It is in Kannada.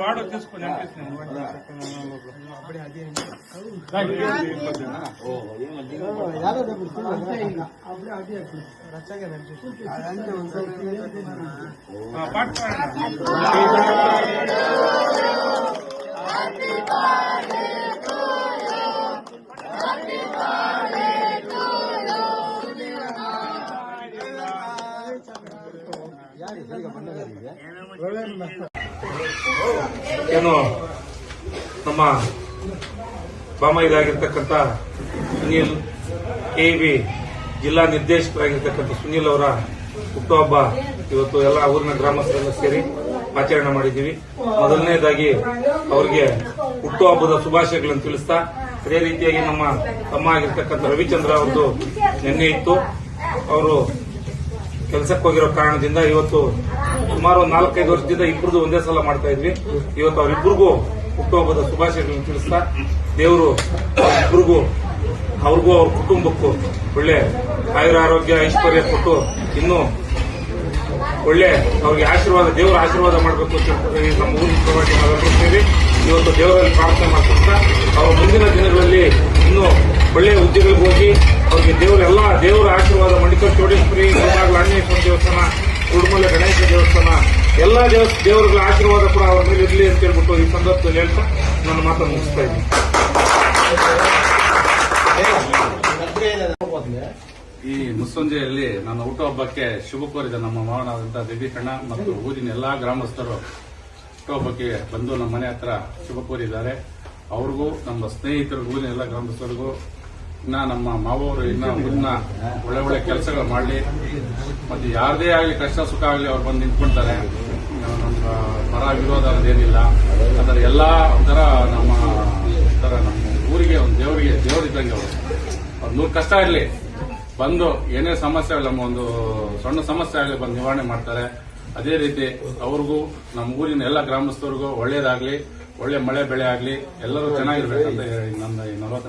వాడు తీసుకుని ಏನು ನಮ್ಮ ಬಾಮೈದಾಗಿರ್ತಕ್ಕಂಥ ಸುನೀಲ್ ಕೆಇಬಿ ಜಿಲ್ಲಾ ನಿರ್ದೇಶಕರಾಗಿರ್ತಕ್ಕಂಥ ಸುನೀಲ್ ಅವರ ಹುಟ್ಟುಹಬ್ಬ ಇವತ್ತು ಎಲ್ಲ ಊರಿನ ಗ್ರಾಮಸ್ಥರೆಲ್ಲ ಸೇರಿ ಆಚರಣೆ ಮಾಡಿದ್ದೀವಿ. ಮೊದಲನೇದಾಗಿ ಅವರಿಗೆ ಹುಟ್ಟುಹಬ್ಬದ ಶುಭಾಶಯಗಳನ್ನು ತಿಳಿಸ್ತಾ, ಅದೇ ರೀತಿಯಾಗಿ ನಮ್ಮ ತಮ್ಮ ಆಗಿರ್ತಕ್ಕಂಥ ರವಿಚಂದ್ರ ಅವರದ್ದು ನಿನ್ನೆ ಇತ್ತು. ಅವರು ಕೆಲಸಕ್ಕೆ ಹೋಗಿರೋ ಕಾರಣದಿಂದ ಇವತ್ತು ಸುಮಾರು 4-5 ವರ್ಷದಿಂದ ಇಬ್ಬರದು ಒಂದೇ ಸಲ ಮಾಡ್ತಾ ಇದ್ವಿ. ಇವತ್ತು ಅವರಿಬ್ಬರಿಗೂ ಹುಟ್ಟುಹಬ್ಬದ ಶುಭಾಶಯಗಳನ್ನು ತಿಳಿಸ್ತಾ, ದೇವರು ಇಬ್ಬರಿಗೂ ಅವ್ರಿಗೂ ಅವ್ರ ಕುಟುಂಬಕ್ಕೂ ಒಳ್ಳೆ ಆಯುರ ಆರೋಗ್ಯ ಐಶ್ವರ್ಯ ಕೊಟ್ಟು ಇನ್ನೂ ಒಳ್ಳೆ ಅವ್ರಿಗೆ ಆಶೀರ್ವಾದ, ದೇವರ ಆಶೀರ್ವಾದ ಮಾಡಬೇಕು ಅಂತ ನಮ್ಮ ಊರಿನ ಪರವಾಗಿ ನಾವೆಲ್ಲರೂ ಸೇರಿ ಇವತ್ತು ದೇವರಲ್ಲಿ ಪ್ರಾರ್ಥನೆ ಮಾಡ್ತಾ, ಅವ್ರ ಮುಂದಿನ ದಿನಗಳಲ್ಲಿ ಇನ್ನೂ ಒಳ್ಳೆಯ ಹುದ್ದೆಗಳಿಗೆ ಹೋಗಿ ಅವ್ರಿಗೆ ದೇವರ ಆಶೀರ್ವಾದ ಮಣಿಕಲ್ ಚೌಡೇಶ್ವರಿ, ಆಂಜನೇಶ್ವರ ದೇವಸ್ಥಾನ, ಉಡುಮಲೆ ಗಣೇಶ ದೇವಸ್ಥಾನ, ಎಲ್ಲ ದೇವರುಗಳ ಆಶೀರ್ವಾದ ಕೂಡ ಅವರ ಮೇಲೆ ಇರಲಿ ಅಂತ ಹೇಳ್ಬಿಟ್ಟು ಈ ಸಂದರ್ಭದಲ್ಲಿ ಹೇಳ್ತಾ ನನ್ನ ಮಾತನ್ನು ಮುಗಿಸ್ತಾ ಇದ್ದೀನಿ. ಈ ಮುಸ್ಸಂಜೆಯಲ್ಲಿ ನನ್ನ ಹುಟ್ಟುಹಬ್ಬಕ್ಕೆ ಶುಭ ಕೋರಿದ ನಮ್ಮ ಮಾವನಾದಂತಹ ದಿದ್ದೀಪಣ್ಣ ಮತ್ತು ಊರಿನ ಎಲ್ಲಾ ಗ್ರಾಮಸ್ಥರು ಹುಟ್ಟುಹಬ್ಬಕ್ಕೆ ಬಂದು ನಮ್ಮ ಮನೆ ಹತ್ರ ಶುಭ ಕೋರಿದ್ದಾರೆ. ಅವ್ರಿಗೂ ನಮ್ಮ ಸ್ನೇಹಿತರಿಗೂ ಊರಿನ ಎಲ್ಲ ಗ್ರಾಮಸ್ಥರಿಗೂ ಇನ್ನ ನಮ್ಮ ಮಾವವರು ಊರಿನ ಒಳ್ಳೆ ಕೆಲಸಗಳು ಮಾಡಲಿ, ಮತ್ತೆ ಯಾರದೇ ಆಗಲಿ ಕಷ್ಟ ಸುಖ ಆಗಲಿ ಅವ್ರು ಬಂದು ನಿಂತ್ಕೊಳ್ತಾರೆ. ನಮ್ಮ ಪರ ವಿರೋಧ ಅನ್ನೋದೇನಿಲ್ಲ. ಅದರ ಎಲ್ಲ ಒಂಥರ ನಮ್ಮ ಊರಿಗೆ ಒಂದು ದೇವರಿದ್ದಂಗೆ ಅವರು 100 ಕಷ್ಟ ಇರಲಿ ಬಂದು ಏನೇ ಸಮಸ್ಯೆ ಆಗಲಿ, ನಮ್ಮ ಒಂದು ಸಣ್ಣ ಸಮಸ್ಯೆ ಆಗಲಿ ಬಂದು ನಿವಾರಣೆ ಮಾಡ್ತಾರೆ. ಅದೇ ರೀತಿ ಅವ್ರಿಗೂ ನಮ್ಮ ಊರಿನ ಎಲ್ಲ ಗ್ರಾಮಸ್ಥರಿಗೂ ಒಳ್ಳೇದಾಗ್ಲಿ, ಒಳ್ಳೆ ಮಳೆ ಬೆಳೆ ಆಗ್ಲಿ, ಎಲ್ಲರೂ ಚೆನ್ನಾಗಿರ್ಬೇಕಂತ ನನ್ನ 40